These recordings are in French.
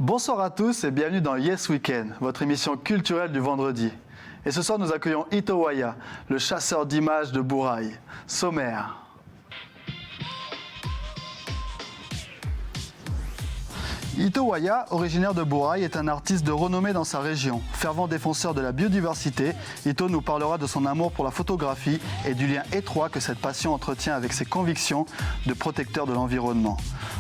Bonsoir à tous et bienvenue dans Yes Weekend, votre émission culturelle du vendredi. Et ce soir, nous accueillons Ito Waya, le chasseur d'images de Bourail. Sommaire. Ito Waya, originaire de Bourail, est un artiste de renommée dans sa région. Fervent défenseur de la biodiversité, Ito nous parlera de son amour pour la photographie et du lien étroit que cette passion entretient avec ses convictions de protecteur de l'environnement.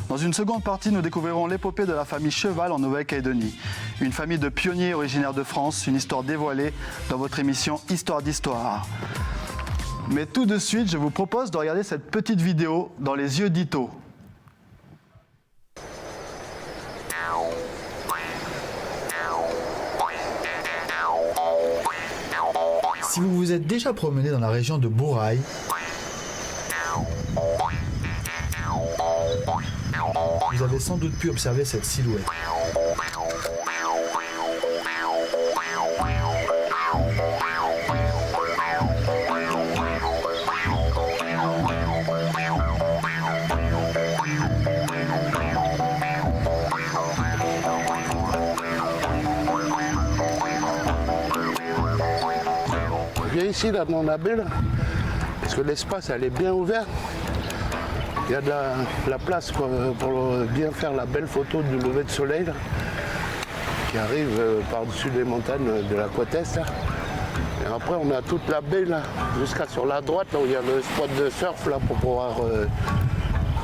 Dans une seconde partie, nous découvrirons l'épopée de la famille Cheval en Nouvelle-Calédonie. Une famille de pionniers originaires de France, une histoire dévoilée dans votre émission Histoire d'Histoire. Mais tout de suite, je vous propose de regarder cette petite vidéo dans les yeux d'Ito. Si vous vous êtes déjà promené dans la région de Bourail, vous avez sans doute pu observer cette silhouette. Je viens ici là, dans la baie, là, parce que l'espace elle est bien ouvert. Il y a de la place pour bien faire la belle photo du lever de soleil là, qui arrive par-dessus les montagnes de la côte est. Là. Et après on a toute la baie là, jusqu'à sur la droite là où il y a le spot de surf là, pour pouvoir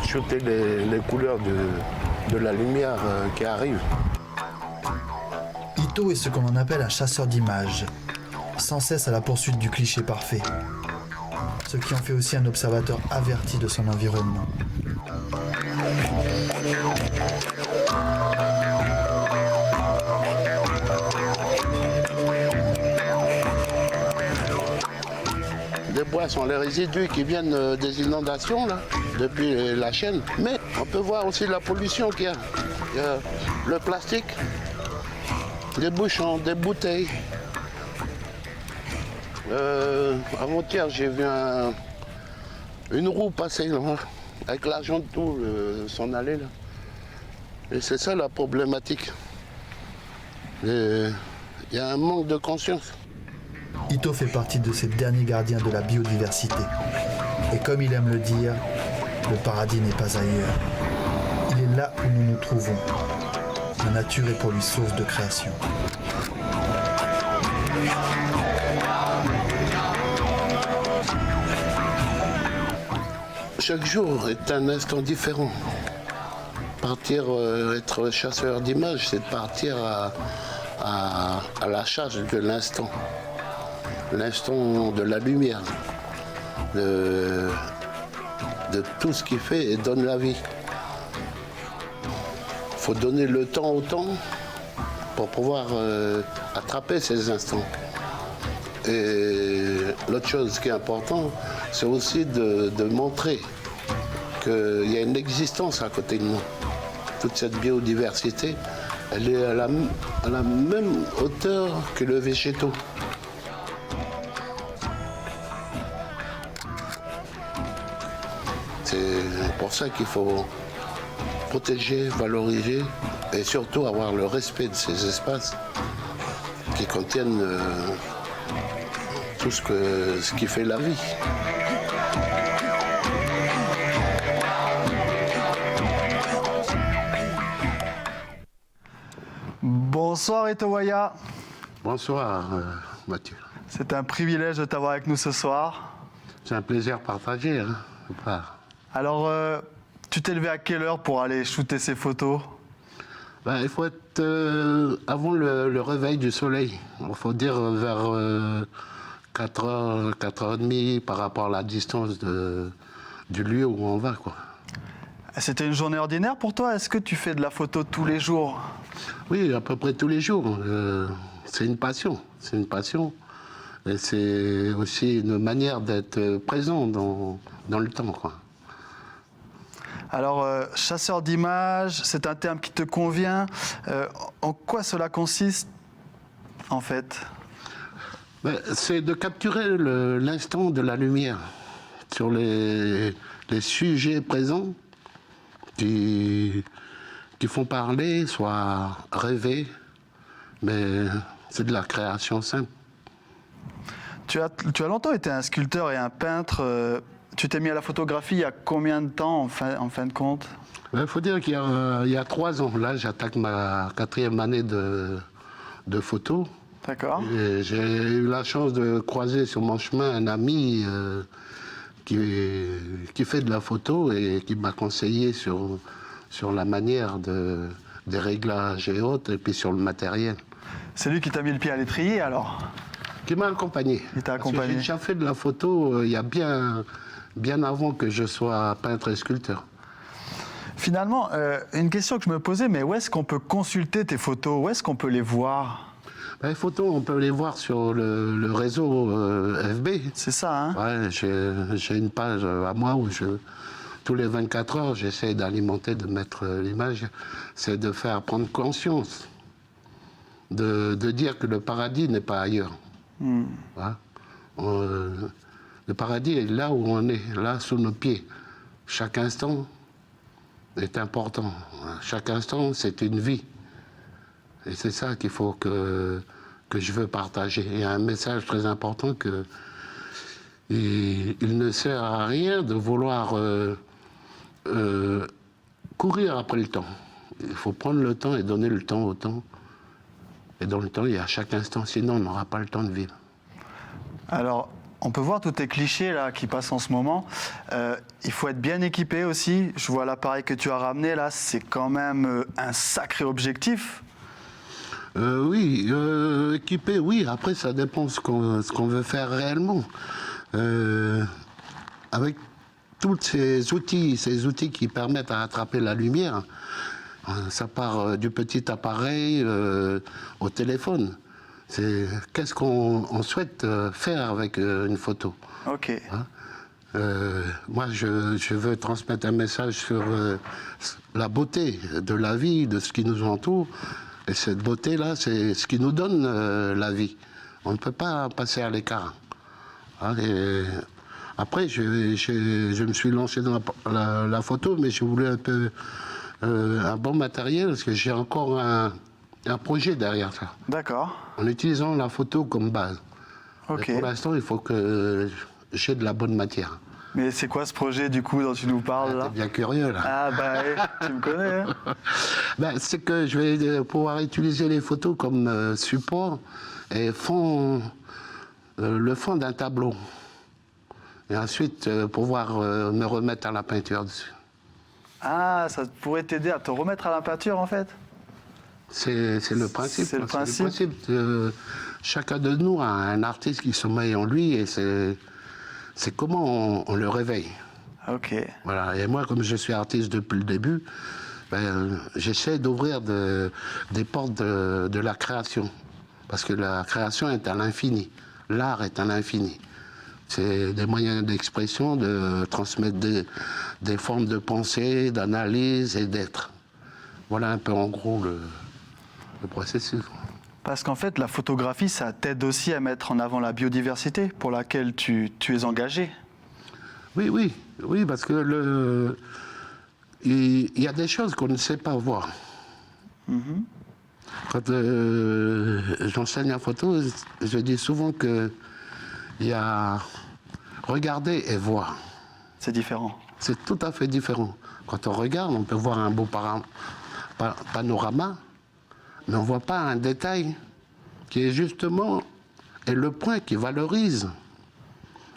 shooter les couleurs de la lumière qui arrive. Ito est ce qu'on appelle un chasseur d'images, sans cesse à la poursuite du cliché parfait, ce qui en fait aussi un observateur averti de son environnement. Les bois sont les résidus qui viennent des inondations là, depuis la chaîne, mais on peut voir aussi la pollution qu'il y a. Il y a le plastique, des bouchons, des bouteilles. Avant-hier, j'ai vu une roue passer là, avec l'argent de tout s'en aller là. Et c'est ça la problématique. Il y a un manque de conscience. Ito fait partie de ces derniers gardiens de la biodiversité. Et comme il aime le dire, le paradis n'est pas ailleurs. Il est là où nous nous trouvons. La nature est pour lui source de création. Chaque jour est un instant différent. Partir, être chasseur d'images, c'est de partir à la charge de l'instant. L'instant de la lumière, de tout ce qui fait et donne la vie. Il faut donner le temps au temps pour pouvoir attraper ces instants. Et l'autre chose qui est importante, c'est aussi de montrer qu'il y a une existence à côté de nous. Toute cette biodiversité, elle est à la même hauteur que le végétaux. C'est pour ça qu'il faut protéger, valoriser et surtout avoir le respect de ces espaces qui contiennent tout ce qui fait la vie. Bonsoir Ito Waya. Bonsoir Mathieu. C'est un privilège de t'avoir avec nous ce soir. C'est un plaisir partagé. Hein. Alors, tu t'es levé à quelle heure pour aller shooter ces photos ? Il faut être avant le réveil du soleil. Il faut dire vers 4h, 4h30 par rapport à la distance du lieu où on va, quoi. C'était une journée ordinaire pour toi ? Est-ce que tu fais de la photo tous les jours ? Oui, à peu près tous les jours. C'est une passion. C'est une passion. Et c'est aussi une manière d'être présent dans le temps, quoi. Alors, chasseur d'images, c'est un terme qui te convient. En quoi cela consiste, en fait ? C'est de capturer l'instant de la lumière sur les sujets présents qui qui font parler, soit rêver, mais c'est de la création simple. Tu as longtemps été un sculpteur et un peintre. Tu t'es mis à la photographie il y a combien de temps en fin de compte? Il faut dire qu'il y a 3 ans, là j'attaque ma 4e année de photo. D'accord. Et j'ai eu la chance de croiser sur mon chemin un ami qui fait de la photo et qui m'a conseillé sur la manière des réglages et autres, et puis sur le matériel. C'est lui qui t'a mis le pied à l'étrier alors? Qui m'a accompagné. Il t'a Parce que accompagné. j'ai déjà fait de la photo il y a bien avant que je sois peintre et sculpteur. Finalement, une question que je me posais, mais où est-ce qu'on peut consulter tes photos? Où est-ce qu'on peut les voir? Les photos, on peut les voir sur le réseau FB. C'est ça, hein? Ouais, j'ai une page à moi où tous les 24 heures, j'essaie d'alimenter, de mettre l'image. C'est de faire prendre conscience, de dire que le paradis n'est pas ailleurs. Voilà. Le paradis est là où on est, là sous nos pieds. Chaque instant est important. Chaque instant, c'est une vie. Et c'est ça qu'il faut que je veux partager. Il y a un message très important que il ne sert à rien de vouloir courir après le temps. Il faut prendre le temps et donner le temps au temps. Et dans le temps, il y a chaque instant, sinon on n'aura pas le temps de vivre. Alors, on peut voir tous tes clichés là qui passent en ce moment. Il faut être bien équipé aussi. Je vois l'appareil que tu as ramené là, c'est quand même un sacré objectif. Oui, équipé, oui. Après, ça dépend ce qu'on veut faire réellement. Avec tous ces outils qui permettent à attraper la lumière, ça part du petit appareil au téléphone. Qu'est-ce qu'on souhaite faire avec une photo. Ok. Moi, je veux transmettre un message sur la beauté de la vie, de ce qui nous entoure. Et cette beauté-là, c'est ce qui nous donne la vie. On ne peut pas passer à l'écart. Après, je me suis lancé dans la photo, mais je voulais un peu un bon matériel, parce que j'ai encore un projet derrière ça. D'accord. En utilisant la photo comme base. Ok. Et pour l'instant, il faut que j'ai de la bonne matière. Mais c'est quoi ce projet du coup dont tu nous parles là? T'es bien curieux là. Ah bah tu me connais. Hein. C'est que je vais pouvoir utiliser les photos comme support et le fond d'un tableau. Et ensuite pouvoir me remettre à la peinture dessus. Ah, ça pourrait t'aider à te remettre à la peinture en fait? C'est le principe. C'est le principe. Chacun de nous a un artiste qui sommeille en lui et c'est comment on le réveille. Ok. Voilà. Et moi, comme je suis artiste depuis le début, j'essaie d'ouvrir des portes de la création. Parce que la création est à l'infini. L'art est à l'infini. C'est des moyens d'expression, de transmettre des formes de pensée, d'analyse et d'être. Voilà un peu en gros le processus. Parce qu'en fait, la photographie, ça t'aide aussi à mettre en avant la biodiversité pour laquelle tu es engagé. Oui, parce que il y a des choses qu'on ne sait pas voir. Quand j'enseigne en photo, je dis souvent qu'il y a regarder et voir. C'est différent. C'est tout à fait différent. Quand on regarde, on peut voir un beau panorama, mais on ne voit pas un détail qui est justement le point qui valorise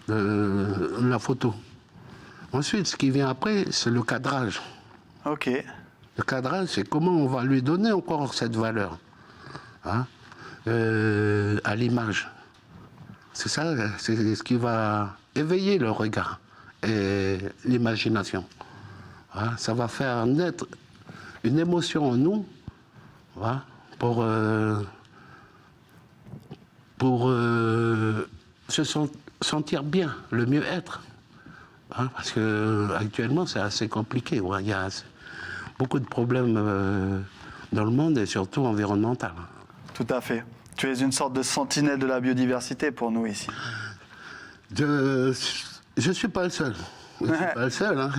la photo. Ensuite, ce qui vient après, c'est le cadrage. Ok. Le cadrage, c'est comment on va lui donner encore cette valeur à l'image. C'est ça, c'est ce qui va éveiller le regard et l'imagination. Ça va faire naître une émotion en nous pour se sentir bien, le mieux-être. Parce qu'actuellement, c'est assez compliqué. Il y a beaucoup de problèmes dans le monde et surtout environnemental. Tout à fait. Tu es une sorte de sentinelle de la biodiversité pour nous ici. Je ne suis pas le seul. Je ne suis pas le seul. Hein.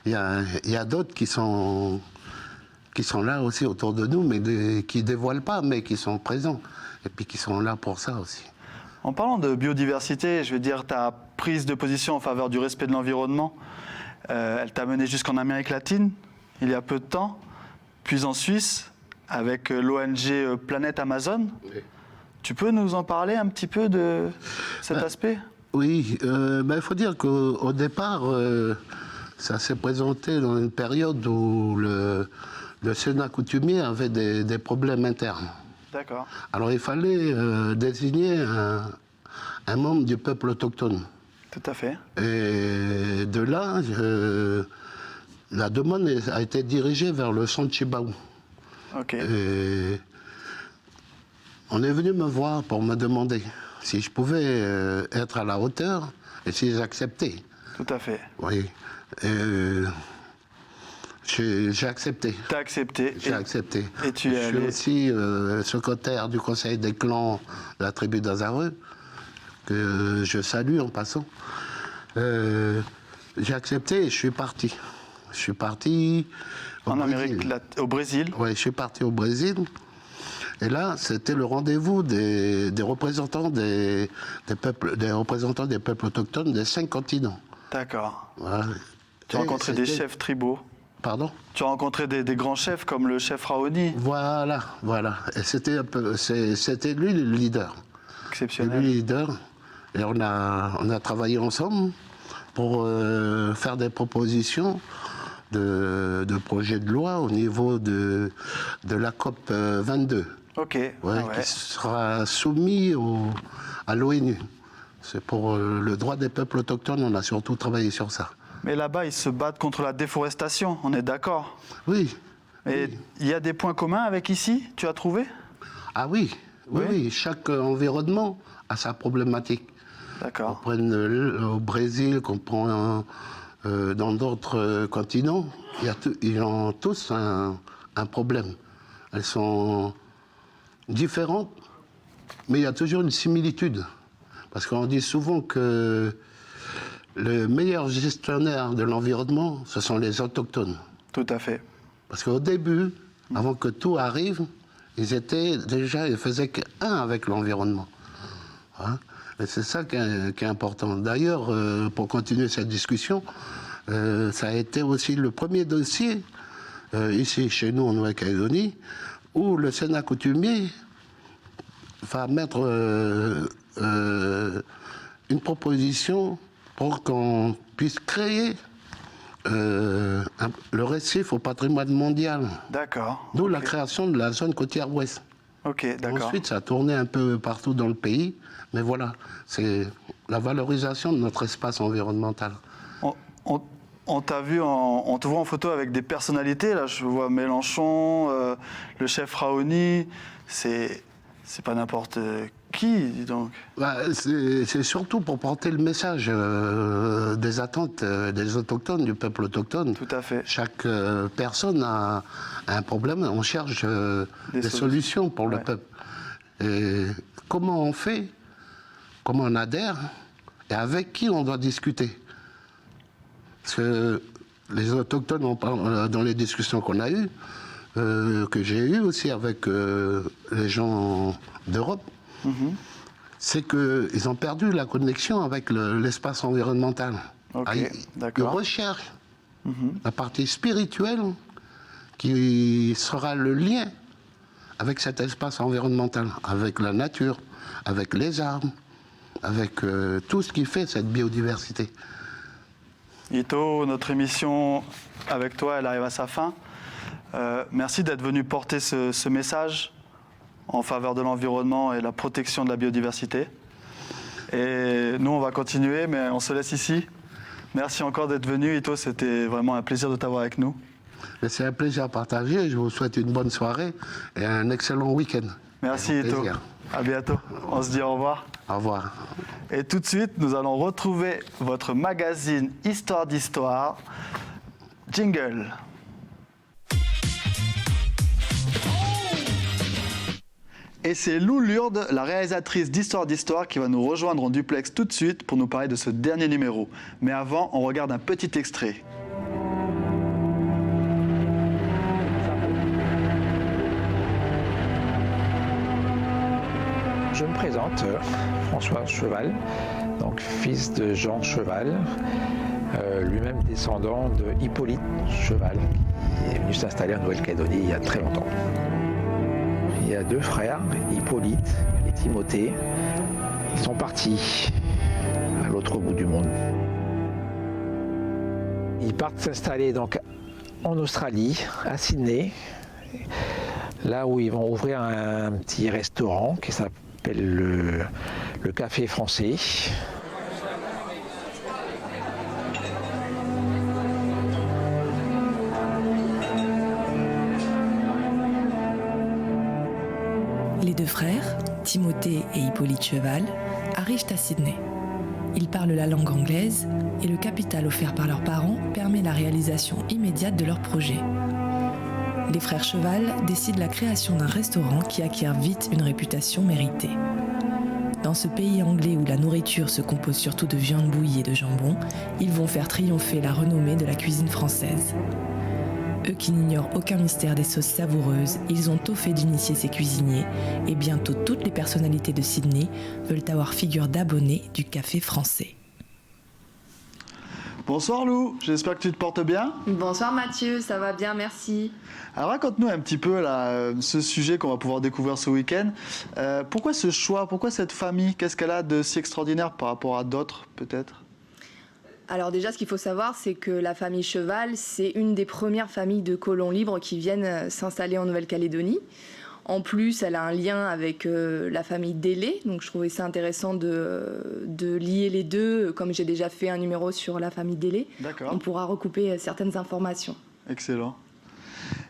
Il y a d'autres qui sont qui sont là aussi autour de nous, mais qui ne dévoilent pas, mais qui sont présents. Et puis qui sont là pour ça aussi. En parlant de biodiversité, je veux dire, ta prise de position en faveur du respect de l'environnement, elle t'a mené jusqu'en Amérique latine, il y a peu de temps, puis en Suisse, avec l'ONG Planète Amazon. Oui. Tu peux nous en parler un petit peu de cet aspect ? Oui, il faut dire qu'au départ, ça s'est présenté dans une période où le Sénat coutumier avait des problèmes internes. D'accord. Alors il fallait désigner un membre du peuple autochtone. Tout à fait. Et de là, la demande a été dirigée vers le centre Chibaou. Ok. Et on est venu me voir pour me demander si je pouvais être à la hauteur et si j'acceptais. Tout à fait. Oui. J'ai accepté. Tu as accepté. J'ai accepté. Et tu es Je suis allé. aussi secrétaire du conseil des clans de la tribu d'Azareux, que je salue en passant. J'ai accepté et je suis parti. Je suis parti Au Brésil. Oui, je suis parti au Brésil. Et là, c'était le rendez-vous des représentants des peuples autochtones des 5 continents. D'accord. Voilà. Tu as rencontré des chefs tribaux. Pardon ? Tu as rencontré des grands chefs comme le chef Raoni. Voilà. Et c'était lui le leader. Exceptionnel. Lui le leader. Et on a travaillé ensemble pour faire des propositions de projets de loi au niveau de la COP 22. Ok. Qui sera soumis à l'ONU. C'est pour le droit des peuples autochtones, on a surtout travaillé sur ça. Mais là-bas, ils se battent contre la déforestation, on est d'accord ? Oui. Et il y a des points communs avec ici, tu as trouvé ? Ah oui. Chaque environnement a sa problématique. D'accord. Qu'on prenne au Brésil, qu'on prend dans d'autres continents, ils ont tous un problème. Elles sont différentes, mais il y a toujours une similitude. Parce qu'on dit souvent que le meilleur gestionnaire de l'environnement, ce sont les autochtones. Tout à fait. Parce qu'au début, avant que tout arrive, ils faisaient qu'un avec l'environnement. Hein? Et c'est ça qui est important. D'ailleurs, pour continuer cette discussion, ça a été aussi le premier dossier, ici chez nous en Nouvelle-Calédonie, où le Sénat coutumier va mettre une proposition pour qu'on puisse créer le récif au patrimoine mondial. D'accord. D'où la création de la zone côtière ouest. Ok, d'accord. Ensuite, ça a tourné un peu partout dans le pays, mais voilà, c'est la valorisation de notre espace environnemental. On t'a vu, on te voit en photo avec des personnalités. Là, je vois Mélenchon, le chef Raoni. C'est pas n'importe qui, dis donc. C'est surtout pour porter le message des attentes des autochtones, du peuple autochtone. Tout à fait. Chaque personne a un problème, on cherche des solutions pour le peuple. Et comment on fait, comment on adhère, et avec qui on doit discuter. Parce que les autochtones, dans les discussions qu'on a eues, que j'ai eues aussi avec les gens d'Europe, c'est qu'ils ont perdu la connexion avec l'espace environnemental. Ok, d'accord. Ils recherchent la partie spirituelle qui sera le lien avec cet espace environnemental, avec la nature, avec les arbres, avec tout ce qui fait cette biodiversité. Ito, notre émission avec toi, elle arrive à sa fin. Merci d'être venu porter ce message en faveur de l'environnement et la protection de la biodiversité. Et nous, on va continuer, mais on se laisse ici. Merci encore d'être venu, Ito. C'était vraiment un plaisir de t'avoir avec nous. C'est un plaisir partagé. Je vous souhaite une bonne soirée et un excellent week-end. Merci, Ito. À bientôt. On se dit au revoir. Au revoir. Et tout de suite, nous allons retrouver votre magazine Histoire d'Histoire. Jingle. Et c'est Lou Lourde, la réalisatrice d'Histoire d'Histoire, qui va nous rejoindre en duplex tout de suite pour nous parler de ce dernier numéro. Mais avant, on regarde un petit extrait. Je me présente, François Cheval, donc fils de Jean Cheval, lui-même descendant de Hippolyte Cheval, qui est venu s'installer en Nouvelle-Calédonie il y a très longtemps. Il y a 2 frères, Hippolyte et Timothée. Ils sont partis à l'autre bout du monde. Ils partent s'installer donc en Australie, à Sydney, là où ils vont ouvrir un petit restaurant qui s'appelle le Café Français. Les 2 frères, Timothée et Hippolyte Cheval, arrivent à Sydney. Ils parlent la langue anglaise et le capital offert par leurs parents permet la réalisation immédiate de leur projet. Les frères Cheval décident la création d'un restaurant qui acquiert vite une réputation méritée. Dans ce pays anglais où la nourriture se compose surtout de viande bouillie et de jambon, ils vont faire triompher la renommée de la cuisine française. Eux qui n'ignorent aucun mystère des sauces savoureuses, ils ont tôt fait d'initier ces cuisiniers et bientôt toutes les personnalités de Sydney veulent avoir figure d'abonnés du Café Français. Bonsoir Lou, j'espère que tu te portes bien. Bonsoir Mathieu, ça va bien, merci. Alors raconte-nous un petit peu là, ce sujet qu'on va pouvoir découvrir ce week-end. Pourquoi ce choix, pourquoi cette famille? Qu'est-ce qu'elle a de si extraordinaire par rapport à d'autres peut-être? Alors déjà, ce qu'il faut savoir, c'est que la famille Cheval, c'est une des premières familles de colons libres qui viennent s'installer en Nouvelle-Calédonie. En plus, elle a un lien avec la famille Délé, donc je trouvais ça intéressant de lier les deux, comme j'ai déjà fait un numéro sur la famille Délé. D'accord. On pourra recouper certaines informations. Excellent.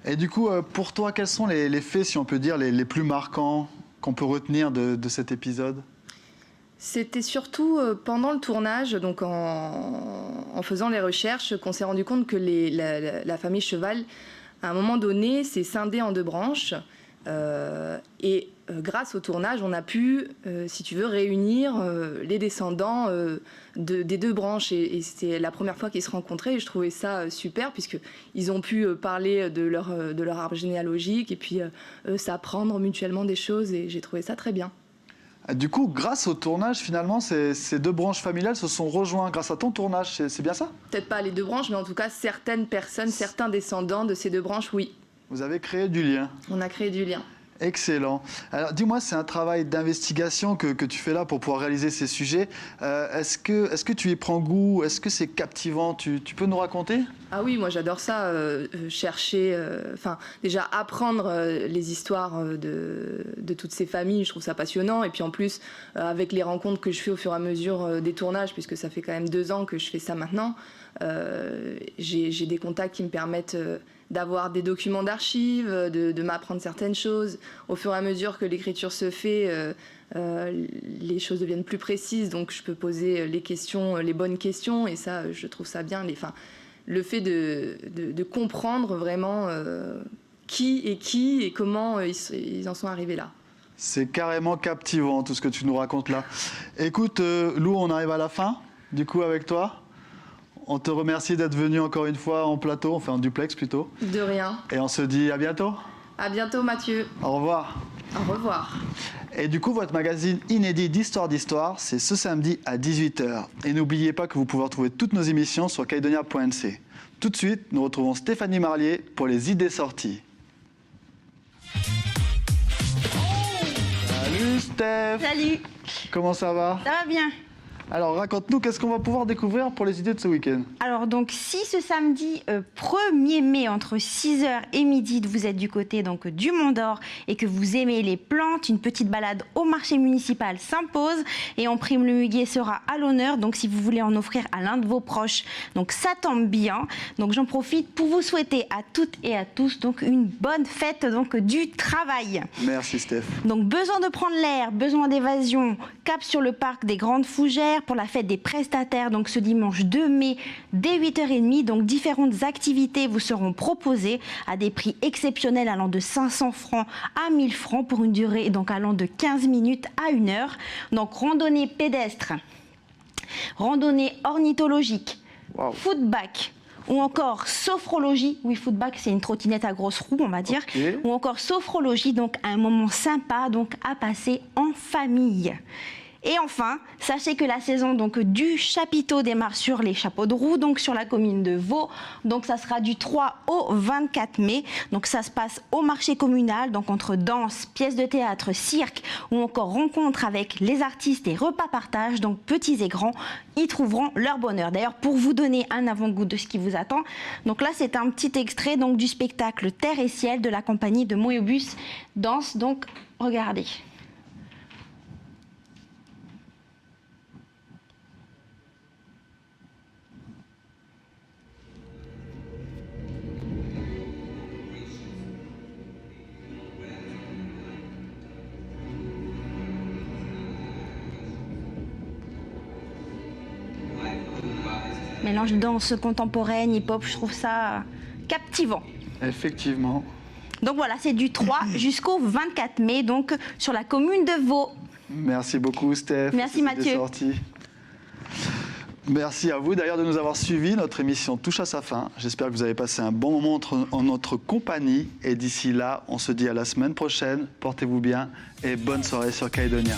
Et du coup, pour toi, quels sont les faits, si on peut dire, les plus marquants qu'on peut retenir de cet épisode? C'était surtout pendant le tournage, donc en faisant les recherches, qu'on s'est rendu compte que la famille Cheval, à un moment donné, s'est scindée en 2 branches. Grâce au tournage, on a pu, si tu veux, réunir les descendants des 2 branches. Et c'était la première fois qu'ils se rencontraient. Et je trouvais ça super, puisqu'ils ont pu parler de leur arbre généalogique et puis s'apprendre mutuellement des choses. Et j'ai trouvé ça très bien. Du coup, grâce au tournage, finalement, ces 2 branches familiales se sont rejointes grâce à ton tournage, c'est bien ça? Peut-être pas les 2 branches, mais en tout cas, certaines personnes, certains descendants de ces 2 branches, oui. Vous avez créé du lien. On a créé du lien. Excellent. Alors dis-moi, c'est un travail d'investigation que tu fais là pour pouvoir réaliser ces sujets. Est-ce que tu y prends goût? Est-ce que c'est captivant? Tu peux nous raconter? Ah oui, moi j'adore ça, chercher, déjà apprendre les histoires de toutes ces familles, je trouve ça passionnant. Et puis en plus, avec les rencontres que je fais au fur et à mesure des tournages, puisque ça fait quand même 2 ans que je fais ça maintenant, j'ai des contacts qui me permettent d'avoir des documents d'archives, de m'apprendre certaines choses. Au fur et à mesure que l'écriture se fait, les choses deviennent plus précises, donc je peux poser les bonnes questions, et ça, je trouve ça bien. Le fait de comprendre vraiment qui et comment ils en sont arrivés là. C'est carrément captivant tout ce que tu nous racontes là. Écoute, Lou, on arrive à la fin, du coup, avec toi. On te remercie d'être venu encore une fois en plateau, enfin en duplex plutôt. De rien. Et on se dit à bientôt. À bientôt Mathieu. Au revoir. Au revoir. Et du coup, votre magazine inédit d'histoire, c'est ce samedi à 18h. Et n'oubliez pas que vous pouvez retrouver toutes nos émissions sur caledonia.nc. Tout de suite, nous retrouvons Stéphanie Marlier pour les idées sorties. Salut Steph. Salut. Comment ça va? Ça va bien. Alors raconte-nous, qu'est-ce qu'on va pouvoir découvrir pour les idées de ce week-end? Alors donc si ce samedi 1er mai entre 6h et midi vous êtes du côté donc du Mont d'Or et que vous aimez les plantes, une petite balade au marché municipal s'impose et en prime le muguet sera à l'honneur, donc si vous voulez en offrir à l'un de vos proches, donc ça tombe bien. Donc j'en profite pour vous souhaiter à toutes et à tous donc une bonne fête donc du travail. Merci Steph. Donc besoin de prendre l'air, besoin d'évasion, cap sur le parc des Grandes Fougères pour la fête des prestataires, donc ce dimanche 2 mai dès 8h30. Donc différentes activités vous seront proposées à des prix exceptionnels allant de 500 francs à 1000 francs pour une durée donc allant de 15 minutes à 1 heure. Donc randonnée pédestre, randonnée ornithologique, Wow. footback, ou encore sophrologie. Oui, footback, c'est une trottinette à grosse roue, on va dire. Ok. Ou encore sophrologie, donc un moment sympa donc à passer en famille. Et enfin, sachez que la saison donc, du chapiteau démarre sur les chapeaux de roue, donc sur la commune de Vaux. Donc ça sera du 3 au 24 mai. Donc ça se passe au marché communal, donc entre danse, pièces de théâtre, cirque ou encore rencontres avec les artistes et repas partage. Donc petits et grands y trouveront leur bonheur. D'ailleurs, pour vous donner un avant-goût de ce qui vous attend, donc là c'est un petit extrait donc, du spectacle Terre et Ciel de la compagnie de Moebius Danse. Donc regardez. Mélange de danse contemporaine, hip-hop, je trouve ça captivant. Effectivement. Donc voilà, c'est du 3 jusqu'au 24 mai, donc sur la commune de Vaux. Merci beaucoup, Steph. Merci, pour ces Mathieu. sorties. Merci à vous d'ailleurs de nous avoir suivis. Notre émission touche à sa fin. J'espère que vous avez passé un bon moment en notre compagnie. Et d'ici là, on se dit à la semaine prochaine. Portez-vous bien et bonne soirée sur Calédonia.